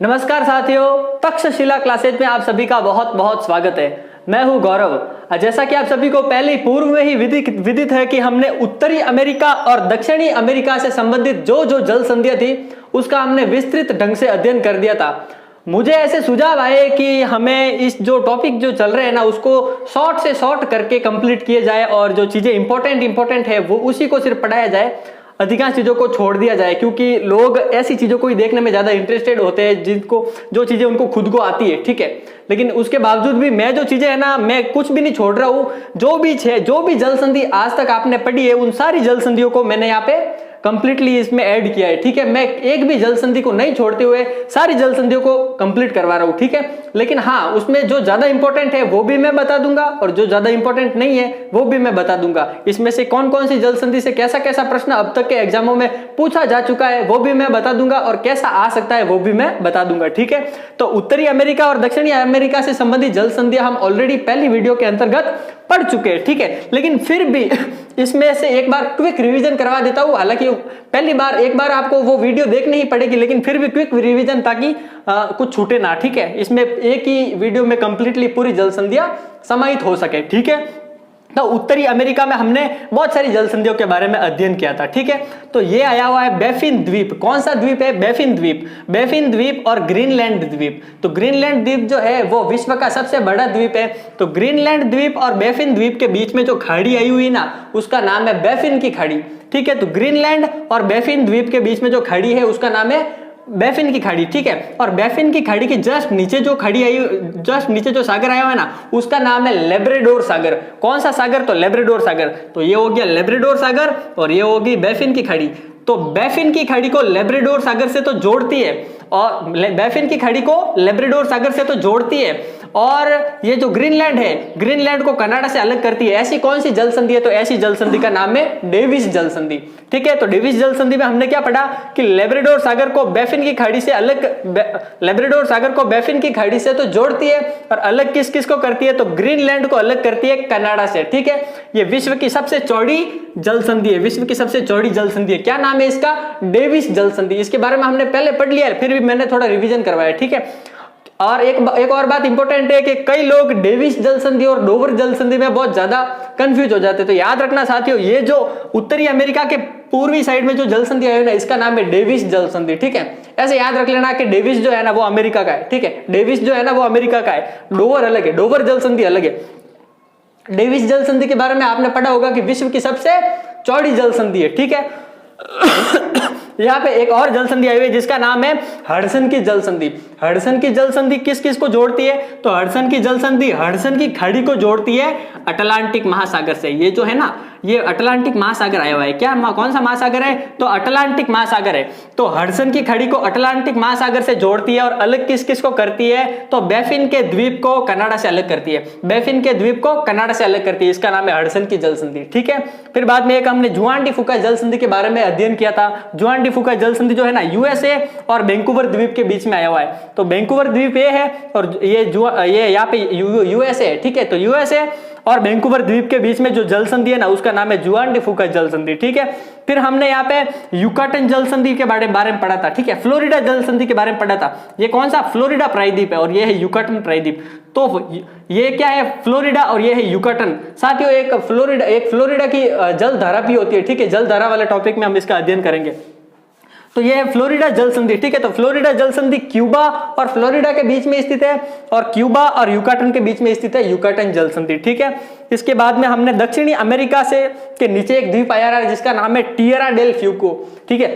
नमस्कार साथियों, तक्षशिला क्लासेज में आप सभी का बहुत बहुत स्वागत है। मैं हूं गौरव। जैसा कि आप सभी को पहले पूर्व में ही विदित है कि हमने उत्तरी अमेरिका और दक्षिणी अमेरिका से संबंधित जो जो जल संधियां थी उसका हमने विस्तृत ढंग से अध्ययन कर दिया था। मुझे ऐसे सुझाव आए कि हमें इस जो टॉपिक जो चल रहे हैं ना उसको शॉर्ट से शॉर्ट करके कंप्लीट किया जाए और जो चीजें इंपॉर्टेंट है वो उसी को सिर्फ पढ़ाया जाए, अधिकांश चीजों को छोड़ दिया जाए, क्योंकि लोग ऐसी चीजों को ही देखने में ज्यादा इंटरेस्टेड होते हैं जिनको जो चीजें उनको खुद को आती है। ठीक है, लेकिन उसके बावजूद भी मैं जो चीजें है ना मैं कुछ भी नहीं छोड़ रहा हूं। जो भी जल संधि आज तक आपने पढ़ी है उन सारी जल संधियों को मैंने यहाँ पे कंप्लीटली इसमें ऐड किया है। ठीक है, मैं एक भी जल संधि को नहीं छोड़ते हुए सारी जल संधियों को कंप्लीट करवा रहा हूं। ठीक है, लेकिन हाँ उसमें जो ज्यादा इंपॉर्टेंट है वो भी मैं बता दूंगा और जो ज्यादा इंपॉर्टेंट नहीं है वो भी मैं बता दूंगा। इसमें से कौन कौन सी जल संधि से कैसा कैसा प्रश्न अब तक के एग्जामों में पूछा जा चुका है वो भी मैं बता दूंगा और कैसा आ सकता है वो भी मैं बता दूंगा। ठीक है, तो उत्तरी अमेरिका और दक्षिणी अमेरिका से संबंधित जल संधियां हम ऑलरेडी पहली वीडियो के अंतर्गत पढ़ चुके हैं। ठीक है, लेकिन फिर भी इसमें से एक बार क्विक रिवीजन करवा देता हूं। हालांकि पहली बार एक बार आपको वो वीडियो देखनी ही पड़ेगी, लेकिन फिर भी क्विक रिवीजन ताकि कुछ छूटे ना। ठीक है, इसमें एक ही वीडियो में कंप्लीटली पूरी जल संधियां समाहित हो सके। ठीक है, तो उत्तरी अमेरिका में हमने बहुत सारी जल संधियों के बारे में अध्ययन किया था। ठीक है, तो ये आया हुआ है बैफिन द्वीप। कौन सा द्वीप है? बैफिन द्वीप। बैफिन द्वीप और ग्रीनलैंड द्वीप। तो ग्रीनलैंड द्वीप जो है वो विश्व का सबसे बड़ा द्वीप है। तो ग्रीनलैंड द्वीप और बैफिन द्वीप के बीच में जो खाड़ी आई हुई ना उसका नाम है बैफिन की खाड़ी। ठीक है, तो ग्रीनलैंड और बैफिन द्वीप के बीच में जो खाड़ी है उसका नाम है बैफिन की खाड़ी। ठीक है, और बैफिन की खाड़ी के जस्ट नीचे जो खाड़ी आई, जस्ट नीचे जो सागर आया हुआ है ना उसका नाम है लेब्राडोर सागर। कौन सा सागर? तो लेब्राडोर सागर। तो ये हो गया लेब्राडोर सागर और ये होगी बैफिन की खाड़ी। तो बैफिन की खाड़ी को लेब्राडोर सागर से तो जोड़ती है और बैफिन की खाड़ी को लेब्राडोर सागर से तो जोड़ती है, और ये जो ग्रीनलैंड है ग्रीनलैंड को कनाडा से अलग करती है। ऐसी कौन सी जल संधि है? तो ऐसी जल संधि का नाम है डेविस जल संधि। ठीक है, तो डेविस जल संधि में हमने क्या पढ़ा कि लेब्राडोर सागर को बैफिन की खाड़ी से अलग, लेब्राडोर सागर को बैफिन की खाड़ी से तो जोड़ती है और अलग किस किस को करती है? तो ग्रीनलैंड को अलग करती है कनाडा से। ठीक है, ये विश्व की सबसे चौड़ी जल संधि है। विश्व की सबसे चौड़ी जल संधि है। क्या नाम है इसका? डेविस जल संधि। इसके बारे में हमने पहले पढ़ लिया है, फिर भी मैंने थोड़ा रिवीजन करवाया। ठीक है, और एक और बात इंपॉर्टेंट है कि कई लोग डेविस जल संधि और डोवर जल संधि में बहुत ज्यादा कंफ्यूज हो जाते हैं। तो याद रखना साथियों, ये जो उत्तरी अमेरिका के पूर्वी साइड में जो जल संधि आई है ना इसका नाम है डेविस जल संधि। ठीक है, ऐसे याद रख लेना कि डेविस जो है ना वो अमेरिका का है। ठीक है, डेविस जो है ना वो अमेरिका का है, डोवर अलग है, डोवर जल संधि अलग है। डेविस जल संधि के बारे में आपने पढ़ा होगा कि विश्व की सबसे चौड़ी जल संधि है। ठीक है, यहाँ पे एक और जल संधि आई हुई है जिसका नाम है हडसन की जल संधि। हडसन की जल संधि किस किस को जोड़ती है? तो हडसन की जल संधि हडसन की खाड़ी को जोड़ती है अटलांटिक महासागर से। ये जो है ना ये अटलांटिक महासागर आया हुआ है। क्या कौन सा महासागर है? तो अटलांटिक महासागर है। तो हडसन की खाड़ी को अटलांटिक महासागर से जोड़ती है और अलग किस किस को करती है? तो बैफिन के द्वीप को कनाडा से अलग करती है। बैफिन के द्वीप को कनाडा से अलग करती है, इसका नाम है हडसन की जल संधि। ठीक है, फिर बाद में एक हमने जुआन डी फुका जल संधि के बारे में अध्ययन किया था। जुआन डी फुका जल संधि जो है ना यूएसए और वैंकूवर द्वीप के बीच में आया हुआ है। तो वैंकूवर द्वीप ये है और ये यहाँ पे यूएसए है। ठीक है, तो यूएसए और वैंकूवर द्वीप के बीच में जो जल संधि है ना उसका नाम है जुआन डी फुका जल संधि। ठीक है, फिर हमने यहाँ पे युकाटन जल संधि के बारे में पढ़ा था। ठीक है, फ्लोरिडा जल संधि के बारे में पढ़ा था। ये कौन सा? फ्लोरिडा प्रायद्वीप है और ये है युकाटन प्रायद्वीप। तो ये क्या है? फ्लोरिडा और ये है युकाटन। साथियों एक फ्लोरिडा की जल धारा भी होती है। ठीक है, जल धारा वाले टॉपिक में हम इसका अध्ययन करेंगे। तो ये है फ्लोरिडा जल संधि। ठीक है, तो फ्लोरिडा जल संधि क्यूबा और फ्लोरिडा के बीच में स्थित है और क्यूबा और युकाटन के बीच में स्थित है युकाटन जल संधि। ठीक है, इसके बाद में हमने दक्षिणी अमेरिका से के नीचे एक द्वीप आया है जिसका नाम है टिएरा डेल फ्यूको। ठीक है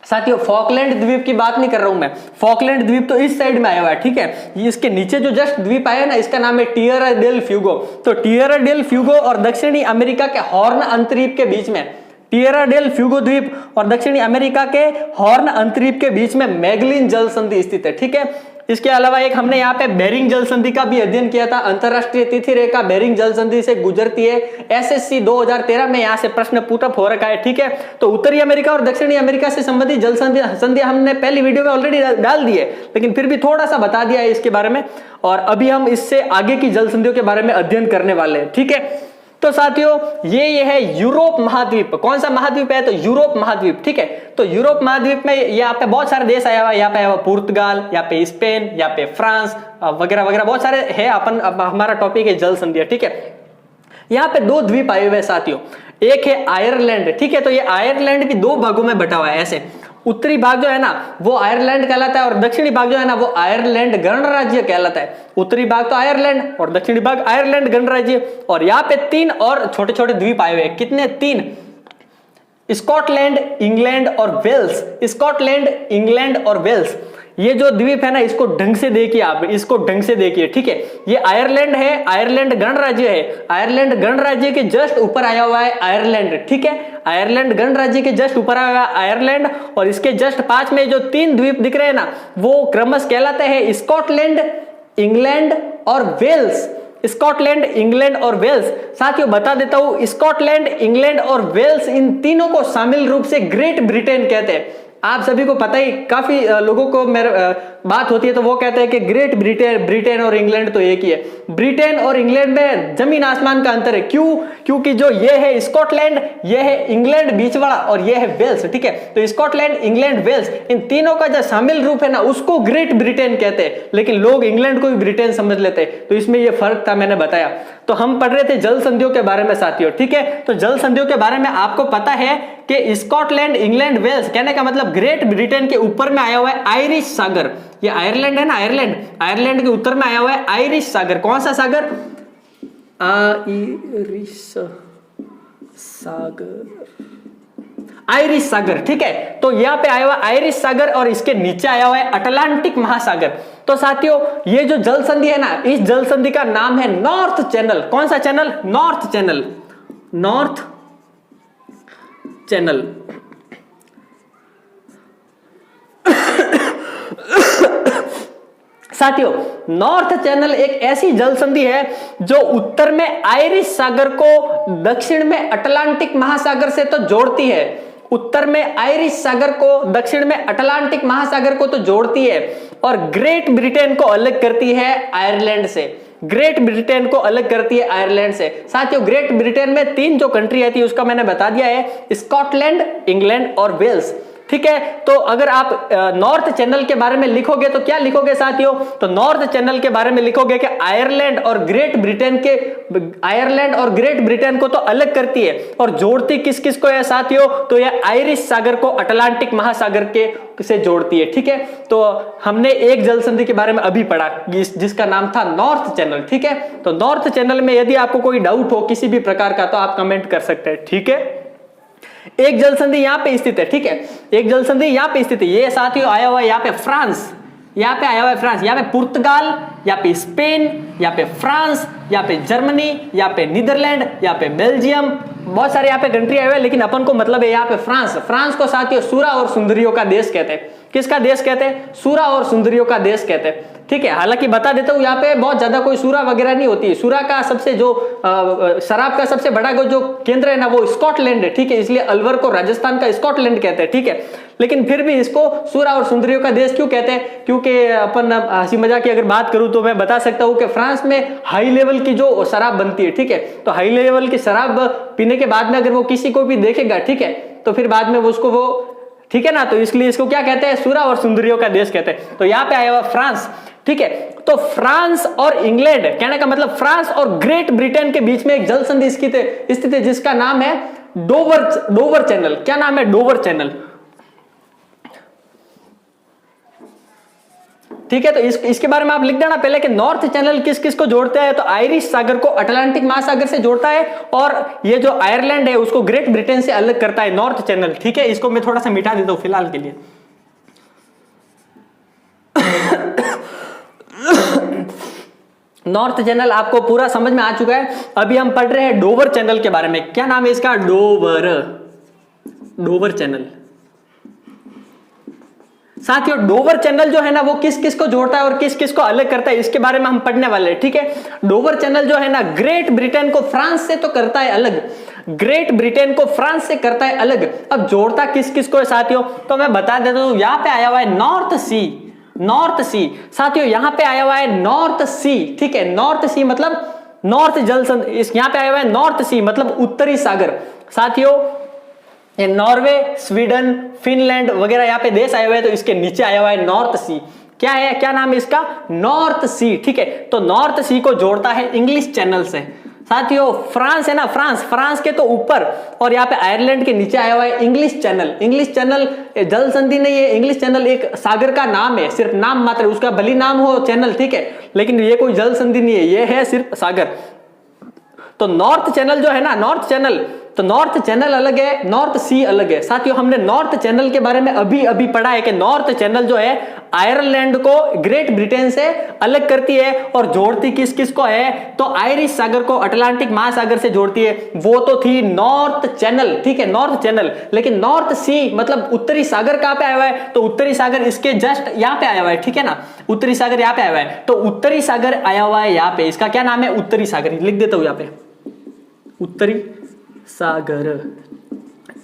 साथियों, फॉकलैंड द्वीप की बात नहीं कर रहा हूं मैं। फॉकलैंड द्वीप तो इस साइड में आया हुआ है। ठीक है, इसके नीचे जो जस्ट द्वीप आया है ना इसका नाम है टिएरा डेल फ्यूगो। तो टिएरा डेल फ्यूगो और दक्षिणी अमेरिका के हॉर्न अंतरीप के बीच में टिएरा डेल फ्यूगो द्वीप और दक्षिणी अमेरिका के हॉर्न अंतरीप के बीच में मैगलिन जल संधि स्थित है। ठीक है, इसके अलावा एक हमने यहाँ पे बेरिंग जल संधि का भी अध्ययन किया था। अंतरराष्ट्रीय तिथि रेखा बेरिंग जल संधि से गुजरती है। एसएससी 2013 में यहाँ से प्रश्न पुटअप हो रखा है। ठीक है, तो उत्तरी अमेरिका और दक्षिणी अमेरिका से संबंधित जल संधि हमने पहली वीडियो में ऑलरेडी डाल दी है, लेकिन फिर भी थोड़ा सा बता दिया है इसके बारे में, और अभी हम इससे आगे की जल संधियों के बारे में अध्ययन करने वाले हैं। ठीक है, तो साथियों ये है यूरोप महाद्वीप। कौन सा महाद्वीप है? तो यूरोप महाद्वीप, ठीक है। तो यूरोप महाद्वीप में यहाँ पे बहुत सारे देश आया हुआ है। यहाँ पे आया हुआ पुर्तगाल, यहाँ पे स्पेन, यहाँ पे फ्रांस वगैरह वगैरह बहुत सारे है। हमारा टॉपिक है जल संधियां, ठीक है। यहाँ पे 2 द्वीप आए हुए साथियों, एक है आयरलैंड, ठीक है। तो ये आयरलैंड भी 2 भागों में बटा हुआ है ऐसे। उत्तरी भाग जो है ना वो आयरलैंड कहलाता है और दक्षिणी भाग जो है ना वो आयरलैंड गणराज्य कहलाता है। उत्तरी भाग तो आयरलैंड और दक्षिणी भाग आयरलैंड गणराज्य। और यहाँ पे 3 और छोटे छोटे द्वीप आए हुए हैं। कितने? 3। स्कॉटलैंड, इंग्लैंड और वेल्स। स्कॉटलैंड, इंग्लैंड और वेल्स, ये जो द्वीप है ना इसको ढंग से देखिए आप, इसको ढंग से देखिए, ठीक है। ये आयरलैंड है, आयरलैंड गणराज्य है। आयरलैंड गणराज्य के जस्ट ऊपर आया हुआ है आयरलैंड, ठीक है। आयरलैंड गणराज्य के जस्ट ऊपर आया हुआ है आयरलैंड और इसके जस्ट 5 में जो 3 द्वीप दिख रहे हैं ना वो क्रमश कहलाते हैं स्कॉटलैंड, इंग्लैंड और वेल्स। स्कॉटलैंड, इंग्लैंड और वेल्स। साथियों बता देता हूं, स्कॉटलैंड, इंग्लैंड और वेल्स इन तीनों को शामिल रूप से ग्रेट ब्रिटेन कहते हैं। आप सभी को पता ही, काफी लोगों को मेरे बात होती है तो वो कहते हैं कि ग्रेट ब्रिटेन और इंग्लैंड तो एक ही है। ब्रिटेन और इंग्लैंड में जमीन आसमान का अंतर है। क्यों? क्योंकि जो ये है स्कॉटलैंड, ये है इंग्लैंड बीच वाला और ये है वेल्स, ठीक है। तो स्कॉटलैंड, इंग्लैंड, वेल्स इन तीनों का जो शामिल रूप है ना उसको ग्रेट ब्रिटेन कहते हैं, लेकिन लोग इंग्लैंड को भी ब्रिटेन समझ लेते हैं। तो इसमें ये फर्क था, मैंने बताया। तो हम पढ़ रहे थे जल संधियों के बारे में साथियों, ठीक है। तो जल संधियों के बारे में आपको पता है कि स्कॉटलैंड, इंग्लैंड, वेल्स कहने का मतलब ग्रेट ब्रिटेन के ऊपर में आया हुआ है आयरिश सागर। ये आयरलैंड है ना, आयरलैंड के उत्तर में आया हुआ है आयरिश सागर। कौन सा सागर? आयरिश सागर, ठीक है। तो यहाँ पे आया हुआ आयरिश सागर और इसके नीचे आया हुआ है अटलांटिक महासागर। तो साथियों ये जो जल संधि है ना, इस जल संधि का नाम है नॉर्थ चैनल। कौन सा channel? North channel. North channel. साथियों नॉर्थ चैनल एक ऐसी जल संधि है जो उत्तर में आयरिश सागर को दक्षिण में अटलांटिक महासागर से तो जोड़ती है। उत्तर में आयरिश सागर को, दक्षिण में अटलांटिक महासागर को तो जोड़ती है और ग्रेट ब्रिटेन को अलग करती है आयरलैंड से। ग्रेट ब्रिटेन को अलग करती है आयरलैंड से। साथियों ग्रेट ब्रिटेन में 3 जो कंट्री आती है उसका मैंने बता दिया है, स्कॉटलैंड, इंग्लैंड और वेल्स, ठीक है। तो अगर आप नॉर्थ चैनल के बारे में लिखोगे तो क्या लिखोगे साथियों? तो नॉर्थ चैनल के बारे में लिखोगे कि आयरलैंड और ग्रेट ब्रिटेन को तो अलग करती है और जोड़ती किस किस को है साथियों? तो यह आयरिश सागर को अटलांटिक महासागर के से जोड़ती है, ठीक है। तो हमने एक जल संधि के बारे में अभी पढ़ा जिसका नाम था नॉर्थ चैनल, ठीक है। तो नॉर्थ चैनल में यदि आपको कोई डाउट हो किसी भी प्रकार का तो आप कमेंट कर सकते हैं, ठीक है। एक जल संधि यहाँ पे स्थित है, ठीक है। एक जल संधि यहाँ पे स्थित है। ये साथियों आया हुआ है यहाँ पे फ्रांस, यहाँ पे आया हुआ है फ्रांस, यहाँ पे पुर्तगाल, यहाँ पे स्पेन, यहाँ पे फ्रांस, यहाँ पे जर्मनी, यहाँ पे नीदरलैंड, यहाँ पे बेल्जियम, बहुत सारे यहाँ पे कंट्री आए हुए हैं, लेकिन अपन को मतलब है यहाँ पे फ्रांस। फ्रांस को साथियों सूरा और सुंदरियों का देश कहते हैं। किसका देश कहते हैं? सूरा और सुंदरियों का देश कहते हैं, ठीक है। हालांकि बता देता हूं यहाँ पे बहुत ज्यादा कोई सूरा वगैरह नहीं होती है। सूरा का सबसे जो शराब का सबसे बड़ा जो केंद्र है ना वो स्कॉटलैंड है, ठीक है। इसलिए अलवर को राजस्थान का स्कॉटलैंड कहते हैं, ठीक है। लेकिन फिर भी इसको सूरा और सुंदरियों का देश क्यों कहते हैं? क्योंकि अपन हंसी मजाक की अगर बात करूं तो मैं बता सकता हूं कि फ्रांस में हाई लेवल की जो शराब बनती है, ठीक है। तो हाई लेवल की शराब पीने के बाद में अगर वो किसी को भी देखेगा, ठीक है, तो फिर बाद में उसको वो, ठीक है ना, तो इसलिए इसको क्या कहते हैं? सूरा और सुंदरियों का देश कहते हैं। तो यहाँ पे आया हुआ फ्रांस, ठीक है। तो फ्रांस और इंग्लैंड कहने का मतलब फ्रांस और ग्रेट ब्रिटेन के बीच में एक जल संधि स्थित है जिसका नाम है डोवर चैनल। क्या नाम है? डोवर चैनल, ठीक है। तो इसके बारे में आप लिख देना पहले कि नॉर्थ चैनल किस किस को जोड़ता है? तो आयरिश सागर को अटलांटिक महासागर से जोड़ता है और ये जो आयरलैंड है उसको ग्रेट ब्रिटेन से अलग करता है, नॉर्थ चैनल, ठीक है। इसको मैं थोड़ा सा मिटा देता हूं फिलहाल के लिए। नॉर्थ चैनल आपको पूरा समझ में आ चुका है। अभी हम पढ़ रहे हैं डोवर चैनल के बारे में। क्या नाम है इसका? Dover channel. साथियों डोवर चैनल जो है ना वो किस किस को जोड़ता है और किस किस को अलग करता है इसके बारे में हम पढ़ने वाले हैं, ठीक है। डोवर चैनल जो है ना ग्रेट ब्रिटेन को फ्रांस से तो करता है अलग, ग्रेट ब्रिटेन को फ्रांस से करता है अलग। अब जोड़ता किस किस को है साथियों? तो मैं बता देता हूं, यहां पे आया हुआ है नॉर्थ सी। साथियों यहां पे आया हुआ है नॉर्थ सी, ठीक है। नॉर्थ सी मतलब नॉर्थ जल संधि, इस यहाँ पे आया हुआ है नॉर्थ सी मतलब उत्तरी सागर। साथियों ये नॉर्वे, स्वीडन, फिनलैंड वगैरह यहाँ पे देश आए हुए हैं, तो इसके नीचे आया हुआ है नॉर्थ सी। क्या है, क्या नाम है इसका, नॉर्थ सी। ठीक है, तो नॉर्थ सी को जोड़ता है इंग्लिश चैनल से। साथियों फ्रांस है ना, फ्रांस के तो ऊपर और यहाँ पे आयरलैंड के नीचे आया हुआ है इंग्लिश चैनल। इंग्लिश चैनल जल संधि नहीं है, इंग्लिश चैनल एक सागर का नाम है, सिर्फ नाम मात्र, उसका भली नाम हो चैनल, ठीक है, लेकिन ये कोई जल संधि नहीं है, ये है सिर्फ सागर। तो नॉर्थ चैनल जो है ना, नॉर्थ चैनल, तो नॉर्थ चैनल अलग है, नॉर्थ सी अलग है। साथियों हमने नॉर्थ चैनल के बारे में अभी अभी पढ़ा है कि नॉर्थ चैनल जो है आयरलैंड को ग्रेट ब्रिटेन से अलग करती है और जोड़ती किस किस को है, तो आयरिश सागर को अटलांटिक महासागर से जोड़ती है, वो तो थी नॉर्थ चैनल। ठीक है, नॉर्थ चैनल, लेकिन नॉर्थ सी मतलब उत्तरी सागर कहां पे आया हुआ है, तो उत्तरी सागर इसके जस्ट यहाँ पे आया हुआ है। ठीक है ना, उत्तरी सागर यहाँ पे आया हुआ है, तो उत्तरी सागर आया हुआ है यहाँ पे, इसका क्या नाम है, उत्तरी सागर, लिख देता हूं यहाँ पे उत्तरी सागर।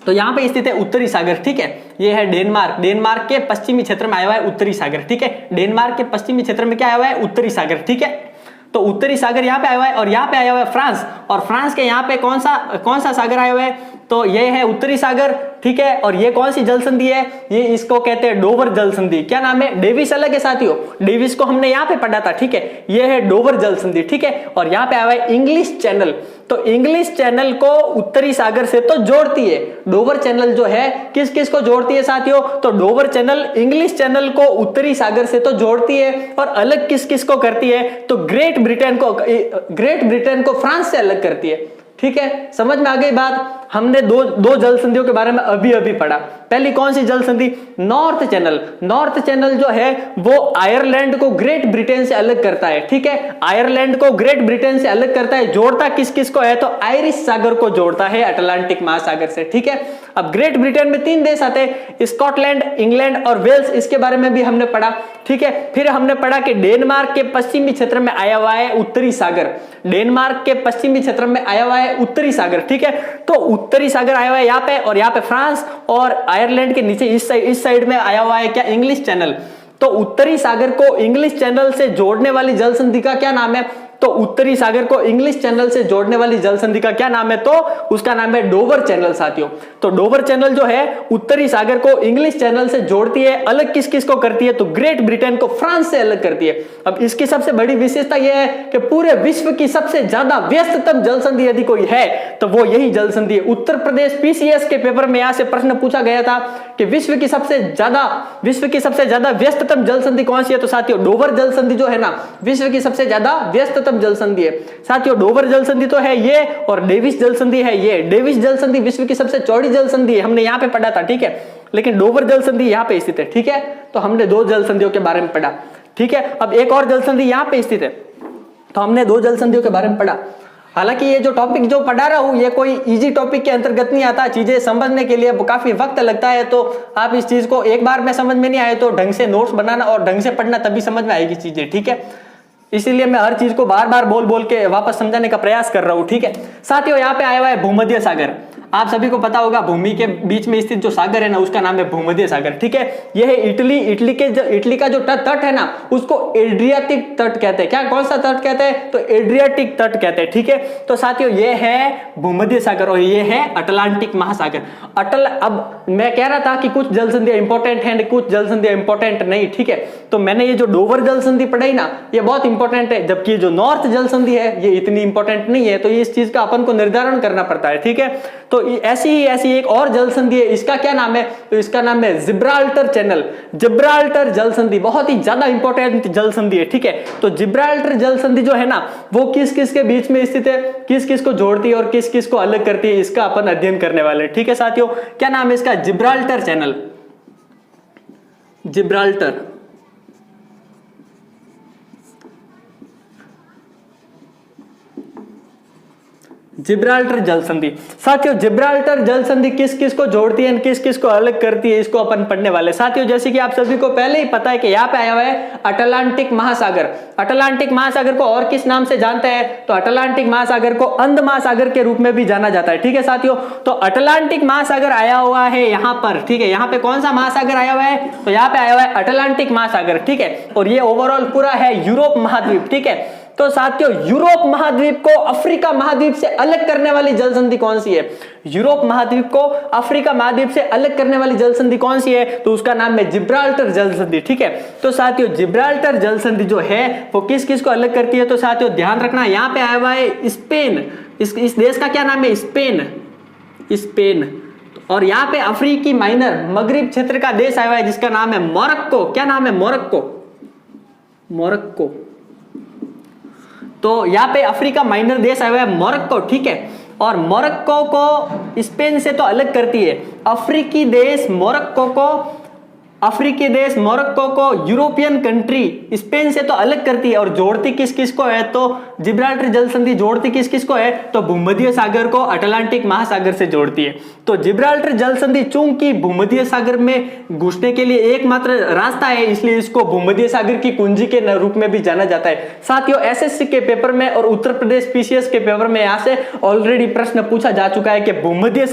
तो यहां पे स्थित है उत्तरी सागर। ठीक है, ये है डेनमार्क, डेनमार्क के पश्चिमी क्षेत्र में आया हुआ है उत्तरी सागर। ठीक है, डेनमार्क के पश्चिमी क्षेत्र में क्या आया हुआ है, उत्तरी सागर। ठीक है, तो उत्तरी सागर यहाँ पे आया हुआ है और यहाँ पे आया हुआ है फ्रांस, और फ्रांस के यहाँ पे कौन सा सागर आया हुआ है, तो ये है उत्तरी सागर। ठीक है, और ये कौन सी जल संधि है, ये इसको कहते हैं डोवर जल संधि। क्या नाम है, डेविस अलग है साथियों, डेविस को हमने यहाँ पे पढ़ा था। ठीक है, ये है डोवर जल संधि। ठीक है, और यहाँ पे आया हुआ है इंग्लिश चैनल, तो इंग्लिश चैनल को उत्तरी सागर से तो जोड़ती है। डोवर चैनल जो है किस किस को जोड़ती है साथियों, तो डोवर चैनल इंग्लिश चैनल को उत्तरी सागर से तो जोड़ती है, और अलग किस किस को करती है, तो ग्रेट ब्रिटेन को फ्रांस से अलग करती है। ठीक है, समझ में आ गई बात। हमने दो जल संधियों के बारे में अभी अभी पढ़ा। पहली कौन सी जल संधि, नॉर्थ चैनल। नॉर्थ चैनल जो है वो आयरलैंड को ग्रेट ब्रिटेन से अलग करता है। ठीक है, आयरलैंड को ग्रेट ब्रिटेन से अलग करता है, जोड़ता किस किस को है, तो आयरिश सागर को जोड़ता है अटलांटिक महासागर से। ठीक है, अब ग्रेट ब्रिटेन में 3 देश आते हैं, स्कॉटलैंड, इंग्लैंड और वेल्स, इसके बारे में भी हमने पढ़ा। ठीक है, फिर हमने पढ़ा कि डेनमार्क के पश्चिमी क्षेत्र में आया हुआ है उत्तरी सागर, डेनमार्क के पश्चिमी क्षेत्र में आया हुआ है उत्तरी सागर। ठीक है, तो उत्तरी सागर आया हुआ है यहाँ पे, और यहाँ पे फ्रांस, और आयरलैंड के नीचे इस साइड में आया हुआ है क्या, इंग्लिश चैनल। तो उत्तरी सागर को इंग्लिश चैनल से जोड़ने वाली जल संधि का क्या नाम है, तो उत्तरी सागर को इंग्लिश चैनल से जोड़ने वाली जल संधि का क्या नाम है, तो उसका नाम है डोवर चैनल। साथियों तो डोवर चैनल जो है उत्तरी सागर को इंग्लिश चैनल से जोड़ती है, अलग किस किस को करती है, तो ग्रेट ब्रिटेन को फ्रांस से अलग करती है। अब इसकी सबसे बड़ी विशेषता यह है कि पूरे विश्व की सबसे ज्यादा व्यस्ततम जल संधि यदि कोई है तो वो यही जल संधि है। उत्तर प्रदेश पीसीएस के पेपर में यहां से प्रश्न पूछा गया था कि विश्व की सबसे ज्यादा व्यस्ततम जल संधि कौन सी है, तो साथियों डोवर जल संधि जो है ना विश्व की सबसे ज्यादा व्यस्ततम जल संधि है। साथियों डोवर जल संधि तो है ये, और डेविस जल संधि है ये। डेविस जल संधि विश्व की सबसे चौड़ी जल संधि है, हमने यहां पे पढ़ा था। ठीक है, लेकिन डोवर जल संधि यहां पे स्थित है। ठीक है, तो हमने 2 जल संधियों के बारे में पढ़ा। ठीक है, अब एक और जल संधि यहां पे स्थित है, तो हमने 2 जल संधियों के बारे में पढ़ा। हालांकि ये जो टॉपिक जो पढ़ा रहा हूं ये कोई इजी टॉपिक के अंतर्गत नहीं आता, चीजें समझने के लिए काफी वक्त लगता है, तो आप इस चीज को एक बार में समझ में नहीं आए तो ढंग से नोट्स बनाना और ढंग से पढ़ना, तभी समझ में आएगी चीजें। ठीक है, इसीलिए मैं हर चीज को बार बार बोल के वापस समझाने का प्रयास कर रहा हूं। ठीक है साथियों, यहाँ पे आया हुआ है भूमध्य सागर। आप सभी को पता होगा भूमि के बीच में स्थित जो सागर है ना उसका नाम है भूमध्य सागर। ठीक है, यह है इटली का जो तट है ना उसको एड्रियाटिक तट कहते हैं। क्या, कौन सा तट कहते हैं, तो एड्रियाटिक तट कहते हैं। ठीक है, तो साथियों ये है भूमध्य सागर और ये है अटलांटिक महासागर। अब मैं कह रहा था कि कुछ जल संधियां इंपॉर्टेंट है, कुछ जल संधियां इंपॉर्टेंट नहीं। ठीक है, तो मैंने ये जो डोवर जल संधि पढ़ाई ना ये बहुत इंपॉर्टेंट है, जबकि जो नॉर्थ जल संधि है ये इतनी इंपॉर्टेंट नहीं है, तो इस चीज का अपन को निर्धारण करना पड़ता है। ठीक है, तो ऐसी एक और जल संधि है, इसका क्या नाम है, तो इसका नाम है जिब्राल्टर चैनल। जिब्राल्टर जल संधि बहुत ही ज्यादा इंपॉर्टेंट जल संधि है। ठीक है, तो जिब्राल्टर जल संधि जो है ना वो किस किस के बीच में स्थित है, किस किस को जोड़ती है और किस किस को अलग करती है, इसका अपन अध्ययन करने वाले। ठीक है साथियों, क्या नाम है इसका, जिब्राल्टर चैनल। जिब्राल्टर जल संधि। साथियों जिब्राल्टर जल संधि किस किस को जोड़ती है, किस किस को अलग करती है, इसको अपन पढ़ने वाले। साथियों जैसे कि आप सभी को पहले ही पता है कि यहाँ पे आया हुआ है अटलांटिक महासागर। अटलांटिक महासागर को और किस नाम से जानते हैं, तो अटलांटिक महासागर को अंध महासागर के रूप में भी जाना जाता है। ठीक है साथियों, तो अटलांटिक महासागर आया हुआ है यहाँ पर। ठीक है, यहाँ पे कौन सा महासागर आया हुआ है, तो यहाँ पे आया हुआ है अटलांटिक महासागर। ठीक है, और ये ओवरऑल पूरा है यूरोप महाद्वीप। ठीक है, तो साथियों यूरोप महाद्वीप को अफ्रीका महाद्वीप से अलग करने वाली जल संधि कौन सी है? यूरोप महाद्वीप को अफ्रीका महाद्वीप से अलग करने वाली जल संधि कौन सी है? तो उसका नाम है जिब्राल्टर जल संधि। ठीक है, तो साथियों जिब्राल्टर जल संधि जो है वो किस किस को अलग करती है? तो साथियों ध्यान रखना, यहां पे आया हुआ है स्पेन, इस देश का क्या नाम है? स्पेन। और यहाँ पे अफ्रीकी माइनर मगरिब क्षेत्र का देश आया हुआ है जिसका नाम है मोरक्को। क्या नाम है? मोरक्को। तो यहाँ पे अफ्रीका माइनर देश आया हुआ है मोरक्को। ठीक है, और मोरक्को को स्पेन से तो अलग करती है अफ्रीकी देश मोरक्को को यूरोपियन कंट्री स्पेन से तो अलग करती है, और जोड़ती किस किस को है? तो जिब्राल्टर जल संधि जोड़ती किस किस को है? तो भूमध्य सागर को अटलांटिक महासागर से जोड़ती है। तो जिब्राल्टर जल संधि चूंकि भूमध्य सागर में घुसने के लिए एकमात्र रास्ता है, इसलिए इसको भूमध्य सागर की कुंजी के रूप में भी जाना जाता है। साथियों एसएससी के पेपर में और उत्तर प्रदेश पीसीएस के पेपर में यहां से ऑलरेडी प्रश्न पूछा जा चुका है कि भूमध्य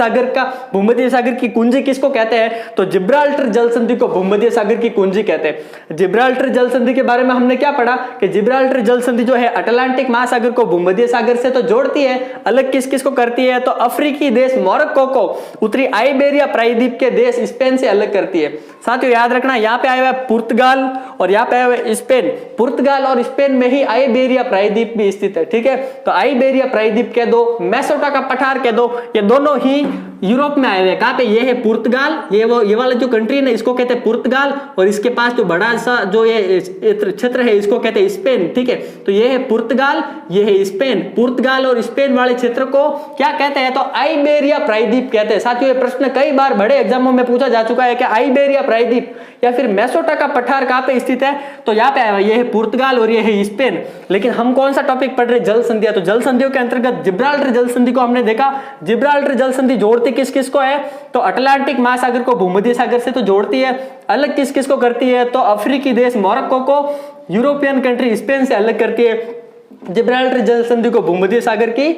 सागर की कुंजी किसको कहते हैं? तो जिब्राल्टर जल संधि को भूमध्य सागर की कुंजी कहते हैं। जिब्राल्टर जल संधि के बारे में हमने क्या पढ़ा कि जिब्राल्टर जल संधि जो है अटलांटिक महासागर को भूमध्य सागर से तो जोड़ती है, अलग किस किस को करती है? तो अफ्रीकी देश मोरक्को को उत्तरी आइबेरिया प्रायद्वीप के देश स्पेन से अलग करती है। साथियों याद रखना, यहाँ पे आया हुआ है पुर्तगाल और यहाँ पे आया हुआ है स्पेन। पुर्तगाल और स्पेन में ही आइबेरिया प्रायद्वीप भी स्थित है। ठीक है, तो आइबेरिया प्रायद्वीप कह दो, मेसोटा का पठार कह दो, ये दोनों ही यूरोप में आए हुए। कहां पे? ये है पुर्तगाल, ये वाला जो कंट्री है इसको कहते हैं पुर्तगाल, और इसके पास जो बड़ा सा जो ये क्षेत्र है इसको कहते हैं स्पेन। ठीक है, तो ये है पुर्तगाल, ये है स्पेन। पुर्तगाल और स्पेन वाले क्षेत्र को क्या कहते हैं? तो आइबेरिया प्रायद्वीप कहते हैं। साथियों ये प्रश्न कई बार बड़े एग्जामों में पूछा जा चुका है कि आइबेरिया प्रायद्वीप या फिर मेसोटा का पठार कहां पे स्थित है? तो यहाँ पे आया हुआ ये है पुर्तगाल और ये है स्पेन। लेकिन हम कौन सा टॉपिक पढ़ रहे? जल संधियां। तो जल संधियों के अंतर्गत जिब्राल्टर जल संधि को हमने देखा। जिब्राल्टर जल संधि जोड़ती किस किस को है? तो अटलांटिक महासागर को भूमध्य सागर से तो जोड़ती है, अलग किस किस को करती है? तो अफ्रीकी देश मोरक्को को यूरोपियन कंट्री स्पेन से अलग करती है। जिब्राल्टर जल संधि को भूमध्य सागर की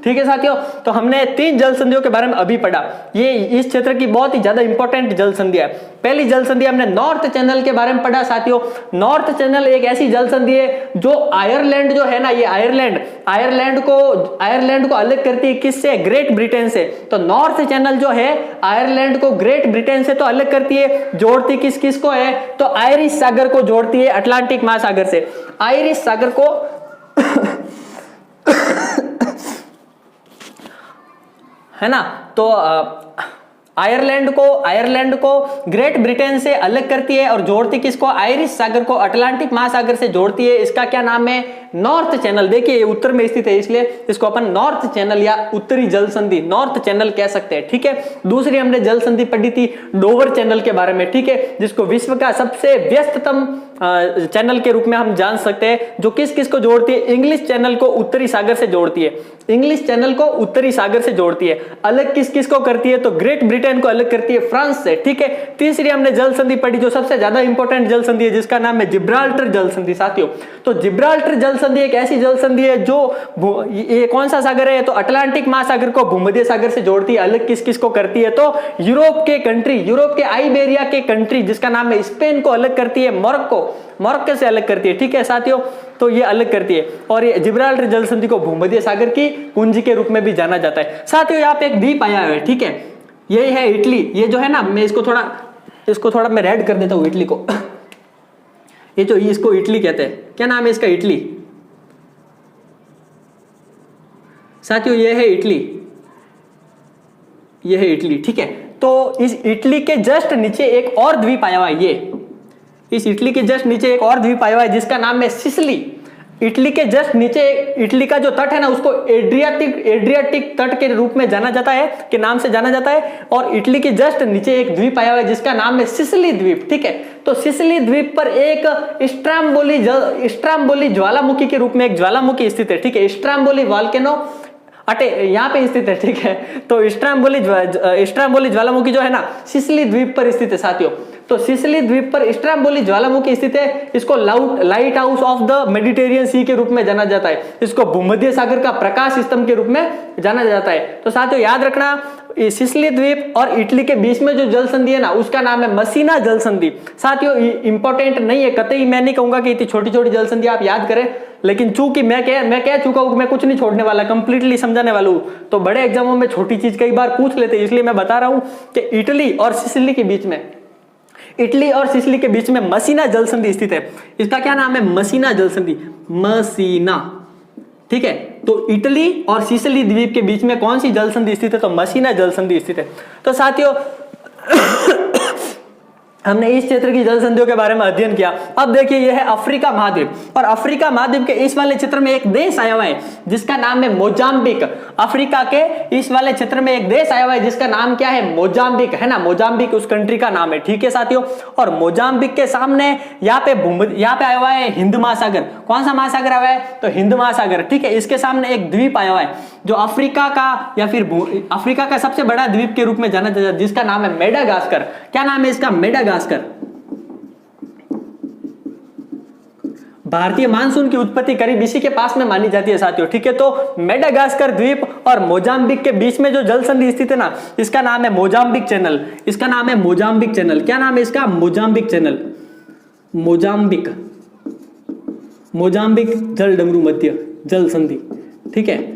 ठीक है साथियों, तो हमने 3 जल संधियों के बारे में अभी पढ़ा। ये इस क्षेत्र की बहुत ही ज्यादा इंपॉर्टेंट जल संधि है। पहली जल संधि हमने नॉर्थ चैनल के बारे में पढ़ा। साथियों नॉर्थ चैनल एक ऐसी जल संधि है जो आयरलैंड जो है ना, ये आयरलैंड को अलग करती है किससे? ग्रेट ब्रिटेन से। तो नॉर्थ चैनल जो है आयरलैंड को ग्रेट ब्रिटेन से तो अलग करती है, जोड़ती किस किस को है? तो आयरिश सागर को जोड़ती है अटलांटिक महासागर से। आयरिश सागर को है ना, तो आयरलैंड को ग्रेट ब्रिटेन से अलग करती है और जोड़ती किसको? आयरिश सागर को अटलांटिक महासागर से जोड़ती है। इसका क्या नाम है? North channel. देखिए ये उत्तर में स्थित है इसलिए इसको अपन नॉर्थ चैनल या उत्तरी जल संधि नॉर्थ चैनल कह सकते हैं। ठीक है, दूसरी हमने जल संधि पढ़ी थी डोवर चैनल के बारे में। ठीक है, जिसको विश्व का सबसे व्यस्ततम चैनल के रूप में हम जान सकते हैं, जो किस किस को जोड़ती है? इंग्लिश चैनल को उत्तरी सागर से जोड़ती है। इंग्लिश चैनल को उत्तरी सागर से जोड़ती है। अलग किस किस को करती है? तो ग्रेट ब्रिटेन को अलग करती है फ्रांस से। ठीक है, तीसरी हमने जल संधि पढ़ी जो सबसे ज्यादा इंपॉर्टेंट जल संधि है, जिसका नाम है जिब्राल्टर जल संधि। साथियों तो जिब्राल्टर जल संधि एक ऐसी जल संधि है जो ये कौन सा सागर है? तो अटलांटिक महासागर को भूमध्य सागर से जोड़ती है। अलग किस किस को करती है? तो यूरोप के आइबेरिया के कंट्री जिसका नाम है स्पेन को अलग करती है। मोरक्को से अलग करती है। ठीक है साथियों, तो ये अलग करती है, और ये जिब्राल्टर जल संधि को भूमध्य सागर की कुंजी के रूप में भी जाना जाता है। साथियों यहाँ पे एक द्वीप आया है। ठीक है, यही है इटली। ये जो है ना, मैं इसको थोड़ा मैं रेड कर देता हूं इटली को ये जो इसको इटली कहते हैं, क्या नाम है इसका? इटली। साथियों ये है इटली, ये है इटली। ठीक है, तो इस इटली के जस्ट नीचे एक और द्वीप आया हुआ है। इस इटली के जस्ट नीचे एक और द्वीप आया हुआ है जिसका नाम है सिसिली। इटली के जस्ट नीचे इटली का जो तट है ना, उसको एड्रियाटिक तट के रूप में जाना जाता है, के नाम से जाना जाता है। और इटली के जस्ट नीचे एक द्वीप आया हुआ है जिसका नाम है सिसिली द्वीप। ठीक है, तो सिसिली द्वीप पर एक स्ट्राम्बोली ज्वालामुखी के रूप में एक ज्वालामुखी स्थित है। ठीक है, स्ट्राम्बोली वॉल्केनो यहाँ पे स्थित है। ठीक है, तो स्ट्राम्बोली ज्वालामुखी जो है ना सिसिली द्वीप पर स्थित है। साथियों तो सिसिली द्वीप पर स्ट्रैम्बोली ज्वालामुखी स्थित है। इसको lighthouse of the Mediterranean sea के रूप में जाना जाता है। इसको भूमध्य सागर का प्रकाश स्तंभ के रूप में जाना जाता है। तो साथियों याद रखना, सिसिली द्वीप और इटली के बीच में जो जल संधि है ना, उसका नाम है मसीना जल संधि। साथियों इंपॉर्टेंट नहीं है, कतई मैं नहीं कहूंगा कि इतनी छोटी छोटी जल संधि आप याद करें, लेकिन चूंकि मैं कह चुका हूं, मैं कुछ नहीं छोड़ने वाला, कंप्लीटली समझाने वाला हूं। तो बड़े एग्जामों में छोटी चीज कई बार पूछ लेते हैं, इसलिए मैं बता रहा हूं कि इटली और सिसिली के बीच में मसीना जल संधि स्थित है। इसका क्या नाम है? मसीना जल संधि, मसीना। ठीक है, तो इटली और सिसिली द्वीप के बीच में कौन सी जल संधि स्थित है? तो मसीना जल संधि स्थित है। तो साथियों हमने इस क्षेत्र की जल संधियों के बारे में अध्ययन किया। अब देखिए यह है अफ्रीका महाद्वीप, और अफ्रीका महाद्वीप के इस वाले क्षेत्र में एक देश आया हुआ है जिसका नाम है मोजाम्बिक। अफ्रीका के इस वाले क्षेत्र में एक देश आया हुआ है जिसका नाम क्या है? मोजाम्बिक, है ना। मोजाम्बिक उस कंट्री का नाम है, ठीक है साथियों। और मोजाम्बिक के सामने यहाँ पे आया हुआ है हिंद महासागर। कौन सा महासागर आया हुआ है? तो हिंद महासागर, ठीक है। इसके सामने एक द्वीप आया हुआ है जो अफ्रीका का या फिर अफ्रीका का सबसे बड़ा द्वीप के रूप में जाना जाता है, जिसका नाम है मेडागास्कर। क्या नाम है इसका? मेडागास्कर। भारतीय मानसून की उत्पत्ति करीब इसी के पास में मानी जाती है साथियों, ठीक है। तो मेडागास्कर द्वीप और मोजाम्बिक के बीच में जो जल संधि स्थित है ना, इसका नाम है मोजाम्बिक चैनल। इसका नाम है मोजाम्बिक चैनल। क्या नाम है इसका? Mozambique channel. मोजाम्बिक जल डमरू मध्य जल संधि, ठीक है।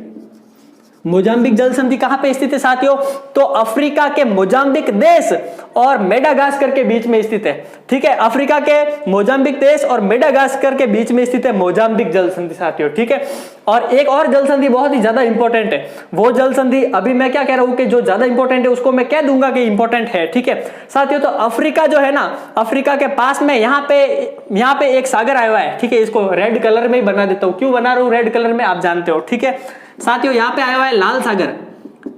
मोजाम्बिक जल संधि कहां पे स्थित है साथियों? तो अफ्रीका के मोजाम्बिक देश और मेडागास्कर के बीच में स्थित है, ठीक है। अफ्रीका के मोजाम्बिक देश और मेडागास्कर के बीच में स्थित है मोजाम्बिक जल संधि साथियों, ठीक है। और एक और जल संधि बहुत ही ज्यादा इंपॉर्टेंट है, वो जल संधि अभी मैं क्या कह रहा हूं कि जो ज्यादा इंपॉर्टेंट है उसको मैं कह दूंगा कि इंपॉर्टेंट है, ठीक है साथियों। तो अफ्रीका जो है ना, अफ्रीका के पास में यहाँ पे एक सागर आया हुआ है, ठीक है। इसको रेड कलर में ही बना देता हूं। क्यों बना रहा हूं रेड कलर में, आप जानते हो, ठीक है साथियों। यहाँ पे आया हुआ है लाल सागर।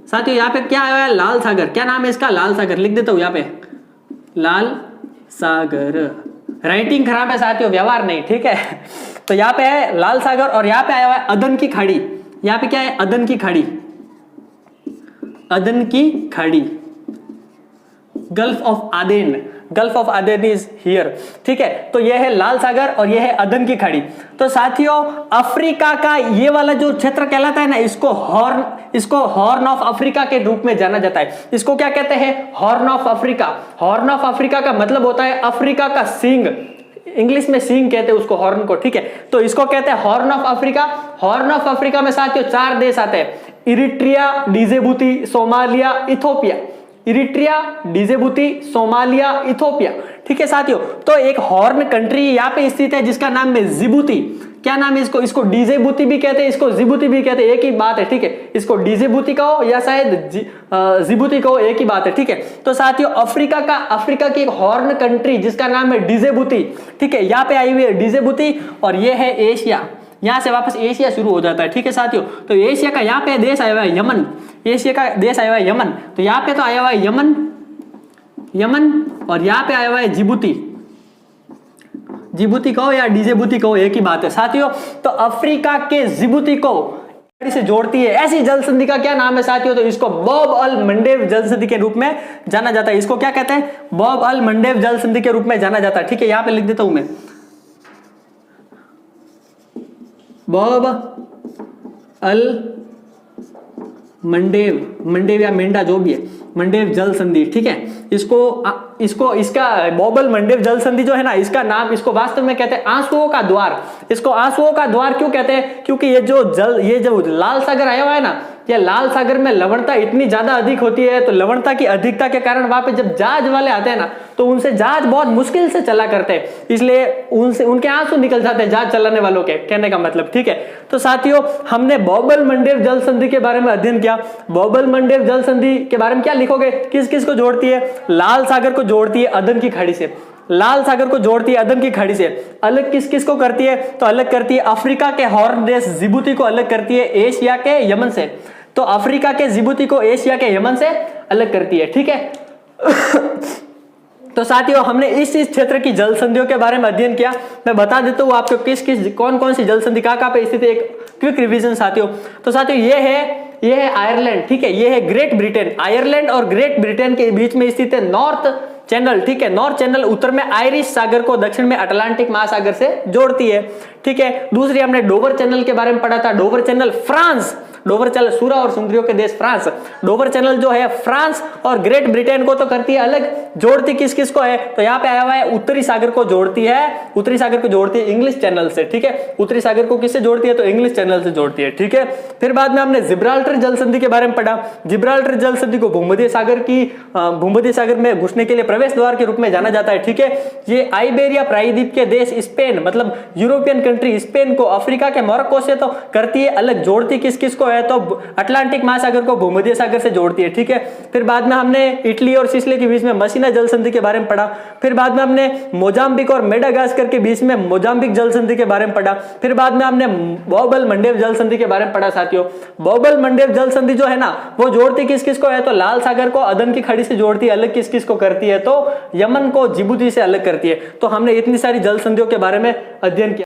साथियों यहाँ पे क्या आया हुआ है? लाल सागर। क्या नाम है इसका? लाल सागर। लिख देता हूं यहाँ पे, लाल सागर। राइटिंग खराब है साथियों, व्यवहार नहीं, ठीक है। तो यहाँ पे है लाल सागर, और यहाँ पे आया हुआ है अदन की खाड़ी। यहाँ पे क्या है? अदन की खाड़ी, अदन की खाड़ी, gulf of Aden. Gulf of Aden is here, ठीक है। तो यह है लाल सागर और यह है अदन की खाड़ी। तो साथियों अफ्रीका का ये वाला जो क्षेत्र कहलाता है ना, इसको हॉर्न ऑफ अफ्रीका के रूप में जाना जाता है। इसको क्या कहते हैं? Horn of Africa. Horn of Africa का मतलब होता है अफ्रीका का सींग। इंग्लिश में सींग कहते हैं उसको, हॉर्न को, ठीक है। तो इसको कहते हैं horn of Africa. Horn of Africa में साथियों 4 देश आते हैं, Eritrea, Djibouti, Somalia, Ethiopia. Eritrea, Djibouti, Somalia, Ethiopia, ठीक है साथियों। तो एक हॉर्न कंट्री यहाँ पे स्थित है जिसका नाम है जिबूती। क्या नाम है इसको? इसको डिजेबुती भी कहते हैं, इसको जिबूती भी कहते हैं, एक ही बात है, ठीक है। इसको डिजेबुती कहो या शायद जिबूती कहो, एक ही बात है, ठीक है। तो साथियों अफ्रीका की एक हॉर्न कंट्री जिसका नाम है डिजेबुती, ठीक है, यहाँ पे आई हुई है डिजेबुती। और ये है एशिया, यहां से वापस एशिया शुरू हो जाता है, ठीक है साथियों। तो एशिया का यहाँ पे देश आया हुआ है यमन। एशिया का देश आया हुआ है यमन। तो यहाँ पे तो आया हुआ है यमन, और यहाँ पे आया हुआ है जिबूती। जिबूती कहो या डिजेबुती कहो, एक ही बात है साथियों। तो अफ्रीका के जिबूती को से जोड़ती है ऐसी जल संधि का क्या नाम है साथियों? तो इसको बॉब अल मंडेव जल संधि के रूप में जाना जाता है। इसको क्या कहते हैं? बॉब अल मंडेव जल संधि के रूप में जाना जाता है, ठीक है। यहाँ पे लिख देता हूं मैं, बॉब अल मंडेव या मेंढा जो भी है, मंडेव जल संधि, ठीक है। इसका बॉबल मंडेव जल संधि जो है ना, इसका नाम, इसको वास्तव में कहते हैं आंसुओं का द्वार। इसको आंसुओं का द्वार क्यों कहते हैं? क्योंकि ये जो लाल सागर आया हुआ है ना, ये लाल सागर में लवणता इतनी ज्यादा अधिक होती है। तो लवणता की अधिकता के कारण वहां पे जब जहाज वाले आते हैं ना, तो उनसे जहाज बहुत मुश्किल से चला करते हैं, इसलिए उनके आंसू निकल जाते हैं जहाज चलाने वालों के, कहने का मतलब, ठीक है। तो साथियों हमने बॉबल मंडेव जल संधि के बारे में अध्ययन किया। बॉबल मंडेव जल संधि के बारे में क्या लिखोगे? किस किस को जोड़ती है? लाल सागर को जोड़ती है अदन की खाड़ी से। लाल सागर को जोड़ती है अदन की खाड़ी से। अलग किस किस को करती है? तो अलग करती है अफ्रीका के हॉर्न देश जिबूती को अलग करती है एशिया के यमन से। तो अफ्रीका के जिबूती को एशिया के यमन से अलग करती है, ठीक है। तो साथियों हमने इस क्षेत्र की जल संधियों के बारे में अध्ययन किया। मैं बता देता हूं आपको कौन कौन सी जल संधि कहां पे स्थित है, एक क्विक रिवीजन साथियों। तो साथियों ये है आयरलैंड, ठीक है। ये है ग्रेट ब्रिटेन। आयरलैंड और ग्रेट ब्रिटेन के बीच में स्थित है नॉर्थ चैनल, ठीक है। नॉर्थ चैनल उत्तर में आयरिश सागर को, दक्षिण में अटलांटिक महासागर से जोड़ती है, ठीक है। दूसरी हमने डोवर चैनल के बारे में पढ़ा था। Dover channel France, Dover channel सूरा और सुंदरियों के देश फ्रांस, डोवर चैनल जो है फ्रांस और ग्रेट ब्रिटेन को तो करती है अलग, जोड़ती किस किस को है, तो यहाँ पे आया हुआ है उत्तरी सागर को जोड़ती है, उत्तरी सागर को जोड़ती है इंग्लिश चैनल से, ठीक है। उत्तरी सागर को किससे जोड़ती है, तो इंग्लिश चैनल से जोड़ती है, ठीक है। फिर बाद में हमने जिब्राल्टर जल संधि के बारे में पढ़ा। जिब्राल्टर जल संधि को भूमध्य सागर में घुसने के लिए प्रवेश द्वार के रूप में जाना जाता है, ठीक है। ये आइबेरिया प्रायद्वीप के देश स्पेन, मतलब यूरोपियन कंट्री स्पेन को अफ्रीका के मोरक्को से तो करती है अलग, जोड़ती किस किस को है, तो अटलांटिक महासागर को भूमध्य सागर से जोड़ती है, ठीक है। फिर बाद में हमने इटली और सिसिली के बीच में मसीना जल संधि के बारे में पढ़ा। फिर बाद में हमने मोजाम्बिक और मेडागास्कर के बीच में मोजाम्बिक जल संधि के बारे में पढ़ा। फिर बाद में हमने बौबल मंडेव जल संधि के बारे में पढ़ा साथियों। बौबल मंडेव जल संधि जो है ना, वो जोड़ती किस किस को है, तो लाल सागर को अदन की खाड़ी से जोड़ती है, अलग किस किस को करती है, तो यमन को जिबूती से अलग करती है। तो हमने इतनी सारी जल संधियों के बारे में अध्ययन किया।